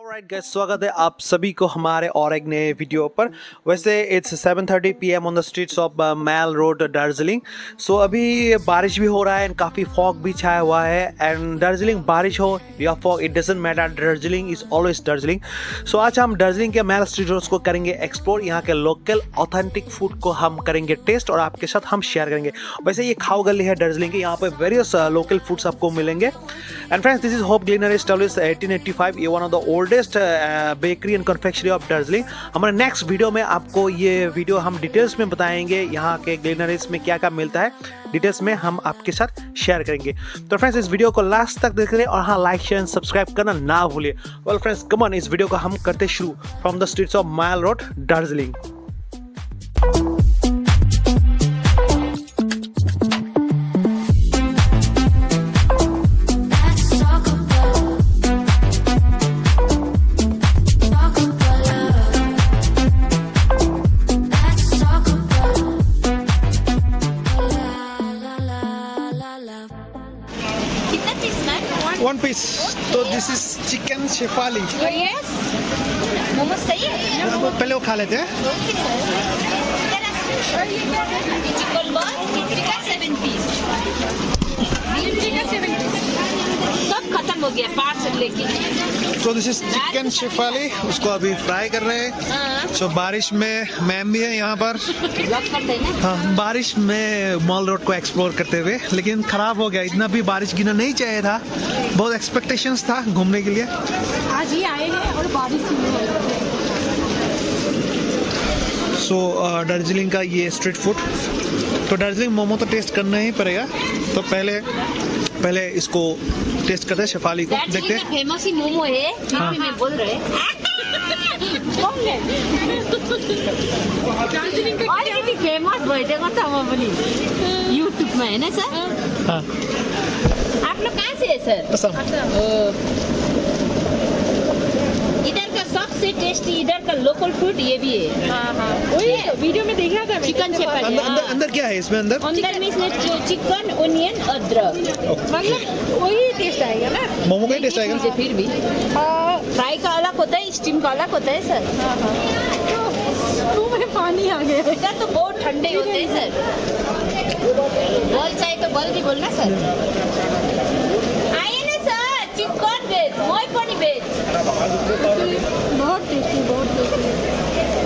Alright guys, स्वागत है आप सभी को हमारे और एक नए वीडियो पर। वैसे it's 7:30 PM on the streets of mail road Darjeeling. So अभी बारिश भी हो रहा है एंड काफ़ी फॉग भी छाया हुआ है। एंड दार्जिलिंग बारिश हो या fog, it doesn't matter, Darjeeling is always Darjeeling. So आज हम दार्जिलिंग के मैल स्ट्रीट रोड्स को करेंगे एक्सप्लोर। यहाँ के लोकल ऑथेंटिक फूड को हम करेंगे टेस्ट और आपके साथ हम शेयर करेंगे। वैसे ये खाओ गली है दार्जिलिंग की, यहाँ पर वेरियस लोकल फूड्स आपको मिलेंगे। And friends, this is Hope Glenary established 1885। ये one of the oldest bakery and confectionery of Darjeeling. हमारे नेक्स्ट वीडियो में आपको ये वीडियो हम डिटेल्स में बताएंगे, यहाँ के ग्लिनरीज में क्या क्या मिलता है डिटेल्स में हम आपके साथ शेयर करेंगे। तो फ्रेंड्स, इस वीडियो को लास्ट तक देख लें और हाँ, लाइक शेयर एंड सब्सक्राइब करना ना भूलिए। वेल फ्रेंड्स, कम ऑन, इस वीडियो को हम करते शुरू from the streets of mail road Darjeeling. One piece. So this is chicken shefali. Yes. Momos चाहिए? पहले वो खा लेते हैं। चिकन बॉल, मिर्ची का 7 पीस। मिर्ची का 7 पीस। सब खत्म हो गया पार्सल लेके। So this is chicken shefali. उसको अभी फ्राई कर रहे हैं। So बारिश में मैम भी है यहाँ पर। ब्लॉक करते हैं ना? हाँ, बारिश में मॉल रोड को एक्सप्लोर करते हुए, लेकिन खराब हो गया। इतना भी बारिश गिरना नहीं चाहिए था। बहुत एक्सपेक्टेशंस था घूमने के लिए। आज ही आए हैं और बारिश शुरू हो गई। सो दार्जिलिंग का ये स्ट्रीट फूड, तो दार्जिलिंग मोमो तो टेस्ट करना ही पड़ेगा। तो पहले इसको टेस्ट करते हैं, शेफाली को देखते हैं। फेमस ही मोमो है, हाँ। में बोल रहे हैं। कौन है? अलिकति फेमस भइदिएको छ म पनि युट्युबमा, होइन सर? हाँ, आप लोग कहाँ से है सर? असम। इधर का सबसे टेस्टी, इधर का लोकल फूड ये भी है। वही वीडियो में देखा था चिकन शेफाली। अंदर क्या है इसमें? अंदर में इसमें चिकन, ओनियन, अदरक, मतलब वही टेस्ट आएगा ना। मोमो का टेस्ट आएगा। मुझे फिर भी फ्राई का अलग होता है, स्टीम का अलग होता है सर। मुंह में पानी आ गया। इधर तो बहुत ठंडे होते हैं सर। बॉल चाहिए तो बॉल भी बोलना सर। आइए ना सर, चिकन वेज, मोई पनी वेज। बहुत टेस्टी, बहुत टेस्टी,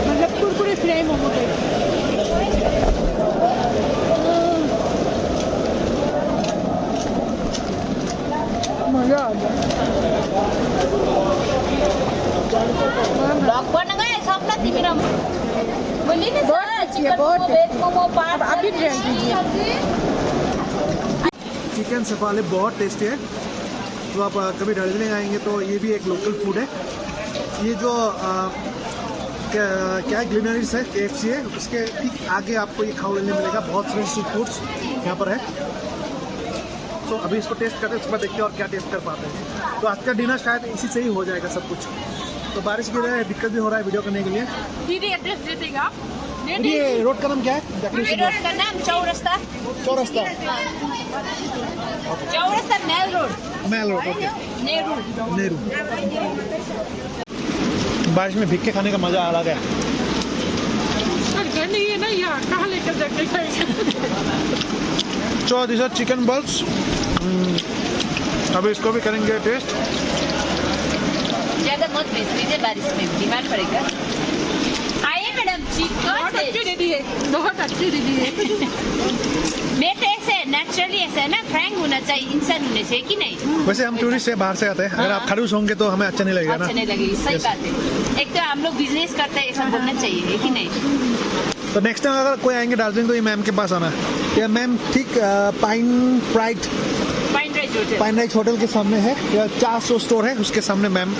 मतलब कुरकुरे फ्राई मोमो टाइप। मजा आ गया। ब्लॉग बन गए सब ना तिमी रम। बोलिए ना sir, chicken momo, veg momo, part. अभी ट्राई कीजिए। चिकन शेफाली बहुत टेस्टी है। तो आप कभी दार्जिलिंग आएंगे तो ये भी एक लोकल फूड है। ये जो क्या ग्लिनरीज है, KFC है, उसके ठीक आगे आपको ये खाने मिलेगा। बहुत सारे सी फूड्स यहाँ पर है। तो अभी इसको टेस्ट करते हैं, उसके बाद देखते हैं और क्या टेस्ट कर पाते हैं। तो आज का डिनर शायद इसी से ही हो जाएगा सब कुछ। तो बारिश गिर रहा है, दिक्कत भी हो रहा है वीडियो करने के लिए। दीदी एड्रेस दे देगा। ये रोड का नाम क्या है? रोड का नाम चौरस्ता। चौरस्ता। चौरस्ता मैल रोड। मैल रोड, ओके। नेहरू। बारिश में भीग के खाने का मजा अलग है। घर नहीं है ना, यहाँ कहाँ लेकर जाके खाएंगे। So these are chicken balls. अभी इसको भी करेंगे टेस्ट। ज्यादा मत भेज दीजिए, बारिश में बीमार पड़ेगा। आइए मैडम, बहुत अच्छी चिकन दीदी है, बहुत अच्छी दीदी है। बेटे ऐसे नेचुरली ऐसा है ना, फ्रैंक होना चाहिए इंसान होने से, कि नहीं? वैसे हम टूरिस्ट से बाहर से आते हैं, अगर आप खड़ूस होंगे तो हमें अच्छा नहीं लगेगा ना। अच्छा नहीं लगेगी, सही बात है। एक तो हम लोग बिजनेस करते हैं, ऐसा बोलना चाहिए, है कि नहीं? तो नेक्स्ट टाइम अगर कोई आएंगे दार्जिलिंग तो ये मैम के पास आना। या मैम ठीक पाइन राइट होटल के सामने है, या 400 स्टोर है, उसके सामने मैम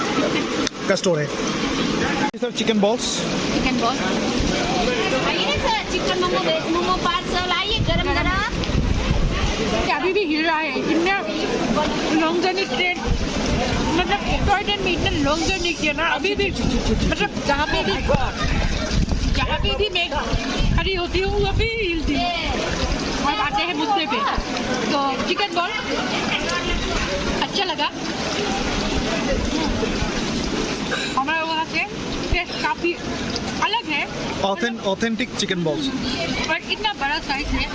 का स्टोर है। Sir chicken balls. Chicken ball आइए ना sir, chicken momo, veg momo parcel आइए, गरम गरम। अभी भी हिल रहा है। इतना लॉन्ग जर्नी ट्रेन, मतलब टॉय ट्रेन में इतना लॉन्ग जर्नी किया ना, अभी भी मतलब जहाँ पे भी मैं खड़ी होती हूँ वो भी हिलती हूँ। और आते हैं मुद्दे पे। तो चिकन बॉल अच्छा लगा। अलग है ऑथेंटिक चिकन बॉल्स। बट इतना बड़ा साइज है।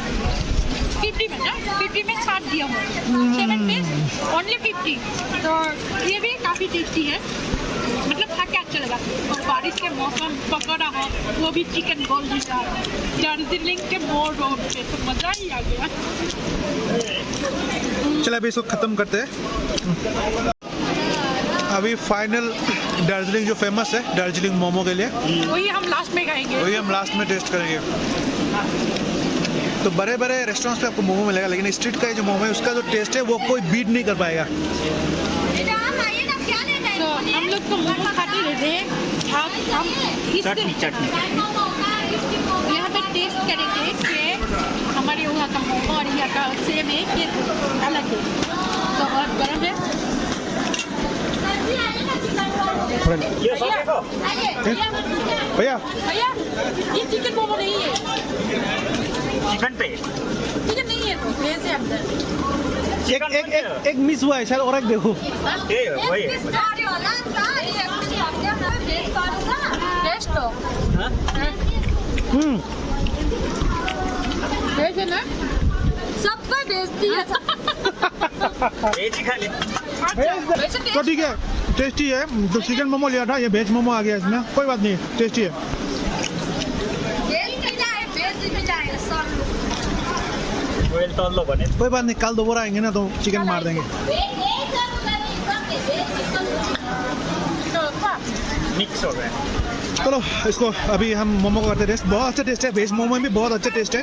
50 में ना 50 में 7 दिया हुआ है। 7 पीस ओनली 50। तो ये भी काफ़ी टेस्टी है, मतलब खा के अच्छा लगा। और बारिश के मौसम पकौड़ा हो, वो भी चिकन बॉल जैसा दार्जिलिंग के मोर रोड पे, तो मज़ा ही आ गया। चलो अभी इसको ख़त्म करते हैं। अभी फाइनल दार्जिलिंग जो फेमस है दार्जिलिंग मोमो के लिए, वही हम लास्ट में खाएंगे। वही हम लास्ट में टेस्ट करेंगे। तो बड़े बड़े रेस्टोरेंट्स पे आपको मोमो मिलेगा, लेकिन स्ट्रीट का जो मोमो है उसका जो टेस्ट है वो कोई बीट नहीं कर पाएगा। तो हम लोग तो मोमो खाते रहते हैं, हम चटनी यहाँ पे टेस्ट करेंगे कि हमारे वहाँ का मोमो और यहाँ का सेम है कि अलग है। तो बहुत गर्म है। भैया भैया ये चिकन मोमो नहीं है, चिकन नहीं है, तो वेज है अंदर। एक मिस हुआ है शायद, और एक देखो। टेस्ट तो वेज है ना, सबका टेस्टी है। तो ठीक है, टेस्टी है। जो चिकन मोमो लिया था ये वेज मोमो आ गया इसमें, कोई बात नहीं, टेस्टी है। कोई बात नहीं, कल दोबारा आएंगे ना तो चिकन मार देंगे। मिक्स हो गया। चलो इसको अभी हम मोमो को करते टेस्ट। बहुत अच्छा टेस्ट है, वेज मोमो में भी बहुत अच्छा टेस्ट है।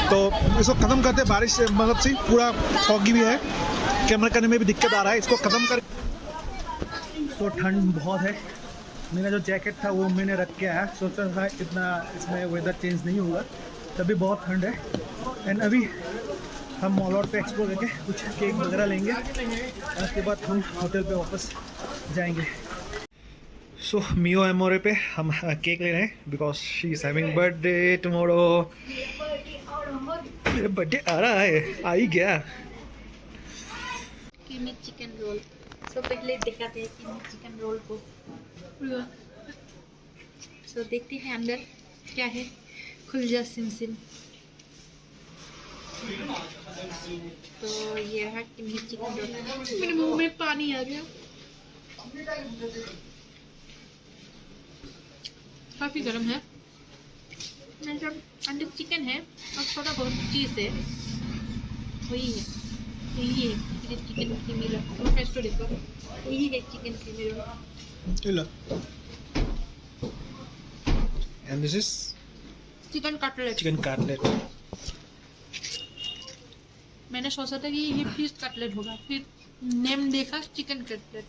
तो इसको ख़त्म करते, बारिश मतलब से पूरा फॉगी भी है, कैमरा करने में भी दिक्कत आ रहा है। इसको ख़त्म कर। तो ठंड बहुत है, मेरा जो जैकेट था वो मैंने रख के आया, सोचा था इतना इसमें वेदर चेंज नहीं होगा, तभी बहुत ठंड है। एंड अभी हम मॉल रोड पे एक्सप्लोर करके कुछ केक वगैरह लेंगे, उसके बाद हम होटल पे वापस जाएंगे। सो मियो एमोरे पे हम केक ले रहे हैं because she is having birthday tomorrow. मेरा बर्थडे आ रहा है, आ ही गया। कीमे चिकन रोल, सो पहले दिखाते हैं कीमे चिकन रोल को। सो देखते हैं अंदर क्या है। खुल जा सिम सिम। तो ये है कीमे चिकन रोल। मेरे मुंह में पानी आ गया। काफ़ी गर्म है, मतलब अंदर चिकन है और थोड़ा बहुत चीज़ है, वही है, यही है चिकन क्रीमी रोल। टेस्ट तो देखो, यही है chicken creamy roll. And this is chicken cutlet. Chicken cutlet. मैंने सोचा था कि ये फिश कटलेट होगा, फिर नेम देखा चिकन कटलेट।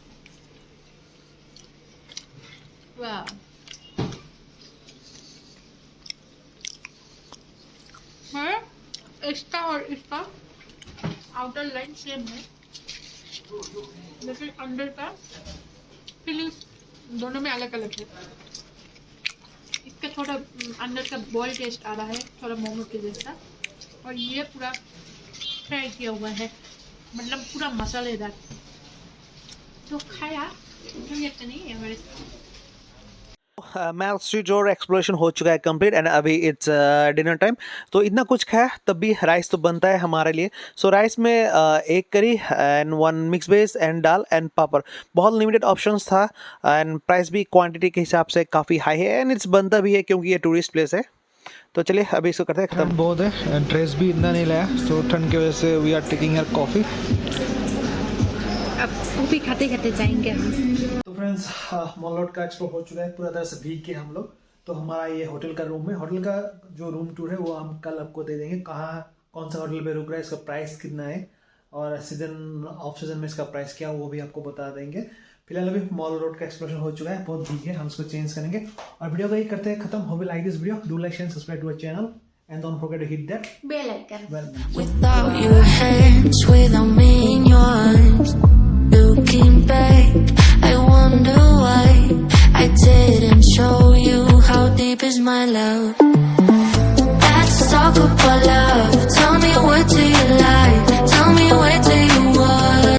वाह, है इसका और इसका आउटर लाइन सेम है, लेकिन अंदर का फीलिंग्स दोनों में अलग अलग है। इसका थोड़ा अंदर का बॉयल टेस्ट आ रहा है, थोड़ा मोमो के जैसा, और ये पूरा फ्राई किया हुआ है, मतलब पूरा मसालेदार। तो खाया तो ये नहीं है हमारे मैल स्ट्रीट रोड एक्सप्लोरेशन हो चुका है कंप्लीट एंड अभी इट्स डिनर टाइम। तो इतना कुछ खाया तब भी राइस तो बनता है हमारे लिए। सो राइस में एक curry and 1 mix veg and दाल एंड पापड़। बहुत लिमिटेड ऑप्शंस था एंड प्राइस भी क्वांटिटी के हिसाब से काफ़ी हाई है एंड इट्स बनता भी है क्योंकि ये टूरिस्ट प्लेस है। तो चलिए अभी इसको करते हैं खत्म। बहुत है, ड्रेस भी इतना नहीं लाया, सो ठंड की वजह से we are taking your coffee. अब कॉफी खाते खाते जाएंगे हम। तो फ्रेंड्स मॉल रोड का एक्सप्लोर हो चुका है, पूरा तरह से भीग के हम लोग। तो हमारा ये होटल का रूम है, होटल का जो रूम टूर है वो हम कल आपको दे देंगे, कहाँ कौन सा होटल पे रुक रहा है, इसका प्राइस कितना है और सीजन ऑफ सीजन में इसका प्राइस क्या वो भी आपको बता देंगे। फिलहाल अभी मॉल रोड का एक्सप्लोरेशन हो चुका है, बहुत भीग है, हम इसको चेंज करेंगे और वीडियो को ही करते हैं खत्म। Hope you like this video, do like share subscribe to our channel and don't forget to hit that bell icon. bell. Without your hands, without me in your arms.